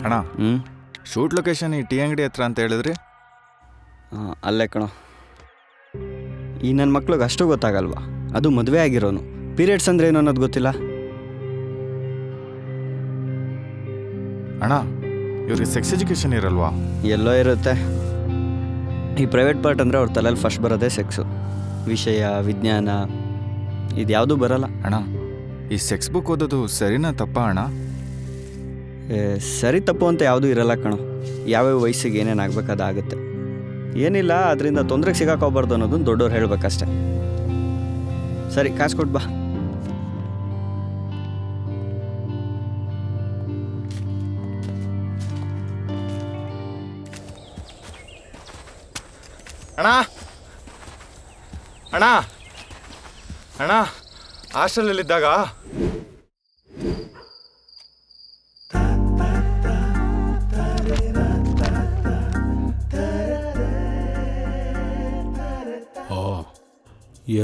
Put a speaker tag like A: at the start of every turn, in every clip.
A: ಅಣ್ಣ shoot location ಈ tea ಅಂಗಡಿ ಹತ್ರ ಅಂತ ಹೇಳಿದ್ರಿ.
B: ಅಲ್ಲೇ ಕಣೋ. ಈ ನನ್ನ ಮಕ್ಳಿಗೆ ಅಷ್ಟು ಗೊತ್ತಾಗಲ್ವಾ, ಅದು ಮದುವೆ ಆಗಿರೋನು. ಪೀರಿಯಡ್ಸ್ ಅಂದರೆ ಏನು ಅನ್ನೋದು ಗೊತ್ತಿಲ್ಲ.
A: ಅಣ್ಣ ಇವ್ರಿಗೆ ಸೆಕ್ಸ್ ಎಜುಕೇಷನ್ ಇರಲ್ವಾ?
B: ಎಲ್ಲೋ ಇರುತ್ತೆ. ಈ ಪ್ರೈವೇಟ್ ಪಾರ್ಟ್ ಅಂದರೆ ಅವ್ರ ತಲೆಯಲ್ಲಿ ಫಸ್ಟ್ ಬರೋದೇ ಸೆಕ್ಸು. ವಿಷಯ ವಿಜ್ಞಾನ ಇದ್ಯಾವುದೂ ಬರಲ್ಲ.
A: ಅಣ್ಣ ಈ ಸೆಕ್ಸ್ ಬುಕ್ ಓದೋದು ಸರಿನಾ ತಪ್ಪಾ ಅಣ್ಣ?
B: ಸರಿ ತಪ್ಪು ಅಂತ ಯಾವುದೂ ಇರಲ್ಲ ಕಣೋ. ಯಾವ್ಯಾವ ವಯಸ್ಸಿಗೆ ಏನೇನಾಗಬೇಕು ಅದಾಗುತ್ತೆ. ಏನಿಲ್ಲ, ಅದರಿಂದ ತೊಂದರೆಗೆ ಸಿಗಾಕೋಗ್ಬಾರ್ದು ಅನ್ನೋದನ್ನು ದೊಡ್ಡವ್ರು ಹೇಳಬೇಕಷ್ಟೆ. ಸರಿ, ಕಾಸು ಕೊಟ್ಟು ಬಾ.
A: ಅಣ್ಣ ಅಣ್ಣ ಅಣ್ಣ ಹಾಸ್ಟೆಲಲ್ಲಿದ್ದಾಗ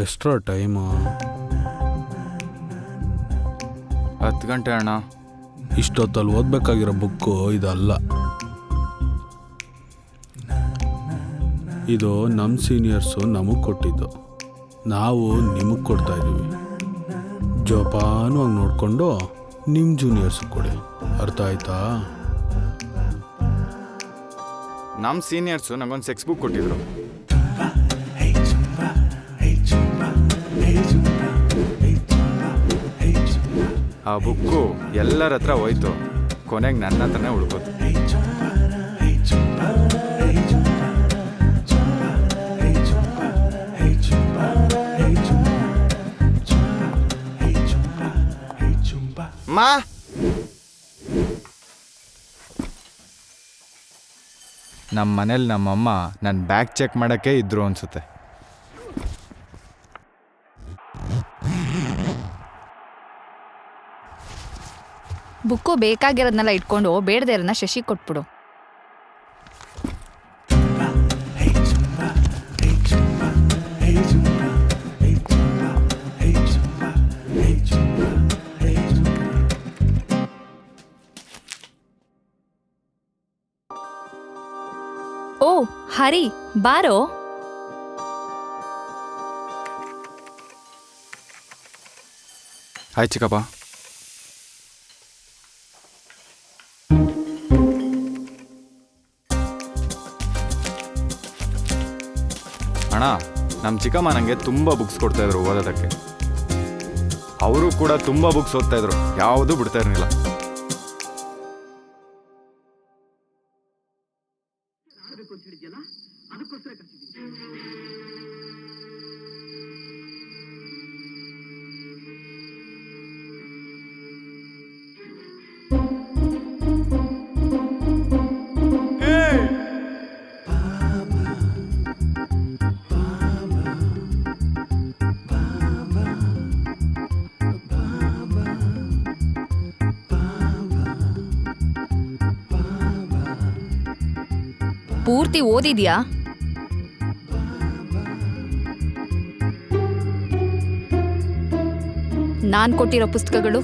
C: ಎಷ್ಟರ ಟೈಮು?
A: 10 ಗಂಟೆ ಅಣ್ಣ.
C: ಇಷ್ಟೊತ್ತಲ್ಲಿ ಓದಬೇಕಾಗಿರೋ ಬುಕ್ಕು ಇದಲ್ಲ. ಇದು ನಮ್ಮ ಸೀನಿಯರ್ಸು ನಮಗೆ ಕೊಟ್ಟಿದ್ದು, ನಾವು ನಿಮಗೆ ಕೊಡ್ತಾ ಇದ್ದೀವಿ. ಜೋಪಾನವಾಗಿ ನೋಡಿಕೊಂಡು ನಿಮ್ಮ ಜೂನಿಯರ್ಸು ಕೊಡಿ, ಅರ್ಥ ಆಯ್ತಾ?
A: ನಮ್ಮ ಸೀನಿಯರ್ಸು ನಂಗೊಂದು ಸೆಕ್ಸ್ ಬುಕ್ ಕೊಟ್ಟಿದ್ರು. ಆ ಬುಕ್ಕು ಎಲ್ಲರ ಹತ್ರ ಹೋಯ್ತು, ಕೊನೆಗೆ ನನ್ನ ಹತ್ರನೇ ಉಳ್ಕೋತು. ಮಾ ನಮ್ಮ ಮನೇಲಿ ನಮ್ಮಮ್ಮ ನನ್ನ ಬ್ಯಾಗ್ ಚೆಕ್ ಮಾಡೋಕ್ಕೆ ಇದ್ರು ಅನ್ಸುತ್ತೆ.
D: ಬುಕ್ಕು ಬೇಕಾಗಿರೋದನ್ನೆಲ್ಲ ಇಟ್ಕೊಂಡು ಬೇಡದೇ ಇರೋದನ್ನ ಶಶಿ ಕೊಟ್ಬಿಡು. ಓ ಹರಿ, ಬಾರೋ.
A: ಹಾಯ್ ಚಿಕ್ಕಪ್ಪ. ಅಣ್ಣ ನಮ್ಮ ಚಿಕ್ಕಮ್ಮ ನನಗೆ ತುಂಬ ಬುಕ್ಸ್ ಕೊಡ್ತಾಯಿದ್ರು ಓದೋದಕ್ಕೆ. ಅವರು ಕೂಡ ತುಂಬ ಬುಕ್ಸ್ ಓದ್ತಾಯಿದ್ರು, ಯಾವುದೂ ಬಿಡ್ತಾ ಇರಲಿಲ್ಲ.
D: ಪೂರ್ತಿ ಓದಿದ್ಯಾ? ನಾನ್ ಕೊಟ್ಟಿರೋ ಪುಸ್ತಕಗಳು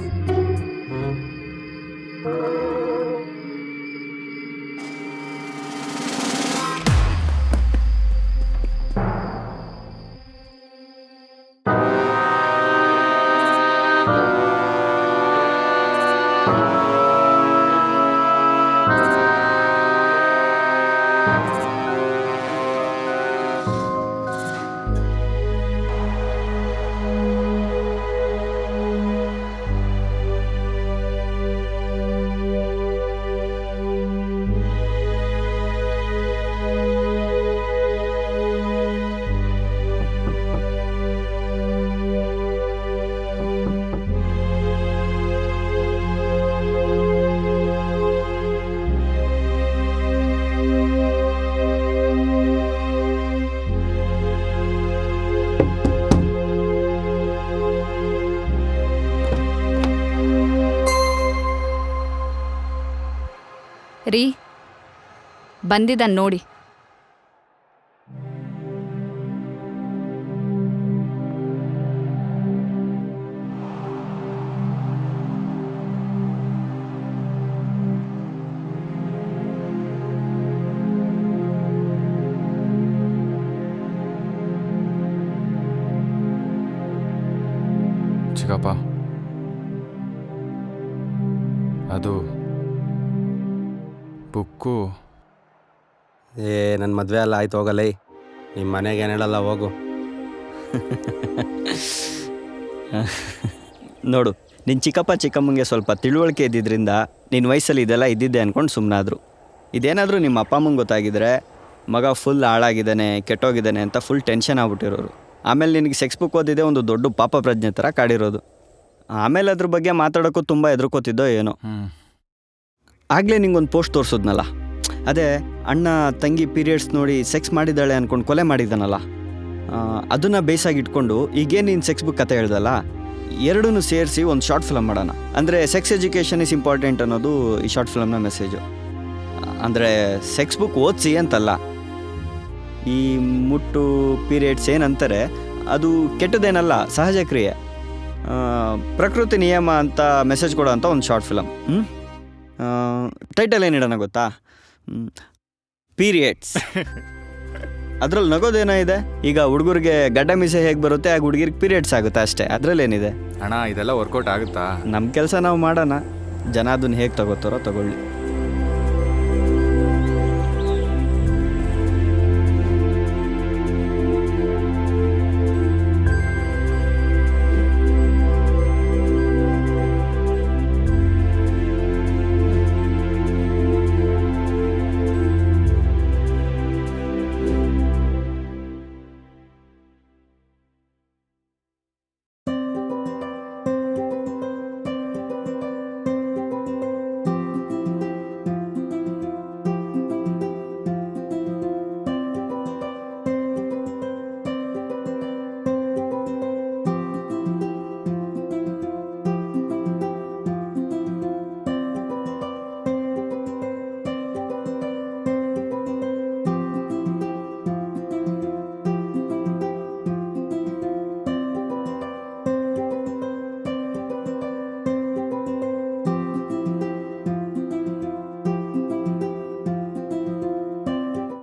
D: ರೀ ಬಂದಿದ್ದಾನೆ ನೋಡಿ.
A: ಚಿಕ್ಕಪ್ಪ ಅದು ಬುಕ್ಕು
E: ನನ್ನ ಮದುವೆ ಎಲ್ಲ ಆಯ್ತು ಹೋಗಲ್ಲೇ. ನಿಮ್ಮ ಮನೆಗೆ ಏನು ಹೇಳಲ್ಲ, ಹೋಗು.
B: ನೋಡು, ನಿನ್ನ ಚಿಕ್ಕಪ್ಪ ಚಿಕ್ಕಮ್ಮಂಗೆ ಸ್ವಲ್ಪ ತಿಳುವಳಿಕೆ ಇದ್ದಿದ್ದರಿಂದ ನಿನ್ನ ವಯಸ್ಸಲ್ಲಿ ಇದೆಲ್ಲ ಇದ್ದಿದ್ದೆ ಅಂದ್ಕೊಂಡು ಸುಮ್ಮನಾದ್ರು. ಇದೇನಾದರೂ ನಿಮ್ಮ ಅಪ್ಪ ಅಮ್ಮಂಗೆ ಗೊತ್ತಾಗಿದ್ರೆ ಮಗ ಫುಲ್ ಹಾಳಾಗಿದ್ದಾನೆ, ಕೆಟ್ಟೋಗಿದ್ದಾನೆ ಅಂತ ಫುಲ್ ಟೆನ್ಷನ್ ಆಗ್ಬಿಟ್ಟಿರೋರು. ಆಮೇಲೆ ನಿನಗೆ ಸೆಕ್ಸ್ ಬುಕ್ ಓದಿದೆ ಒಂದು ದೊಡ್ಡ ಪಾಪ ಪ್ರಜ್ಞೆ ಥರ ಕಾಡಿರೋದು. ಆಮೇಲೆ ಅದ್ರ ಬಗ್ಗೆ ಮಾತಾಡೋಕ್ಕೂ ತುಂಬ ಹೆದರ್ಕೋತಿದ್ದೋ ಏನೋ. ಆಗಲೇ ನಿಂಗೊಂದು ಪೋಸ್ಟ್ ತೋರಿಸೋದ್ನಲ್ಲ, ಅದೇ ಅಣ್ಣ ತಂಗಿ ಪೀರಿಯಡ್ಸ್ ನೋಡಿ ಸೆಕ್ಸ್ ಮಾಡಿದ್ದಾಳೆ ಅಂದ್ಕೊಂಡು ಕೊಲೆ ಮಾಡಿದ್ದಾನಲ್ಲ, ಅದನ್ನು ಬೇಸಾಗಿ ಇಟ್ಕೊಂಡು ಈಗೇನು ನೀನು ಸೆಕ್ಸ್ ಬುಕ್ ಕತೆ ಹೇಳ್ದಲ್ಲ, ಎರಡೂ ಸೇರಿಸಿ ಒಂದು ಶಾರ್ಟ್ ಫಿಲಮ್ ಮಾಡೋಣ. ಅಂದರೆ ಸೆಕ್ಸ್ ಎಜುಕೇಷನ್ ಇಸ್ ಇಂಪಾರ್ಟೆಂಟ್ ಅನ್ನೋದು ಈ ಶಾರ್ಟ್ ಫಿಲಮ್ನ ಮೆಸೇಜು. ಅಂದರೆ ಸೆಕ್ಸ್ ಬುಕ್ ಓದಿಸಿ ಅಂತಲ್ಲ, ಈ ಮುಟ್ಟು ಪೀರಿಯಡ್ಸ್ ಏನಂತಾರೆ ಅದು ಕೆಟ್ಟದೇನಲ್ಲ, ಸಹಜ ಕ್ರಿಯೆ, ಪ್ರಕೃತಿ ನಿಯಮ ಅಂತ ಮೆಸೇಜ್ ಕೊಡೋ ಅಂಥ ಒಂದು ಶಾರ್ಟ್ ಫಿಲಮ್. ಟೈಟಲ್ ಏನಿಡೋಣ ಗೊತ್ತಾ? ಪೀರಿಯಡ್ಸ್. ಅದ್ರಲ್ಲಿ ನಗೋದೇನೋ ಇದೆ. ಈಗ ಹುಡುಗರಿಗೆ ಗಡ್ಡ ಮೀಸೆ ಹೇಗೆ ಬರುತ್ತೆ, ಆಗ ಹುಡುಗಿರಿಗೆ ಪೀರಿಯಡ್ಸ್ ಆಗುತ್ತೆ ಅಷ್ಟೇ. ಅದರಲ್ಲೇನಿದೆ?
A: ಅಣ್ಣ ಇದೆಲ್ಲ ವರ್ಕೌಟ್ ಆಗುತ್ತಾ?
B: ನಮ್ಮ ಕೆಲಸ ನಾವು ಮಾಡೋಣ, ಜನ ಅದನ್ನು ಹೇಗೆ ತಗೋತಾರೋ ತಗೊಳ್ಳಿ.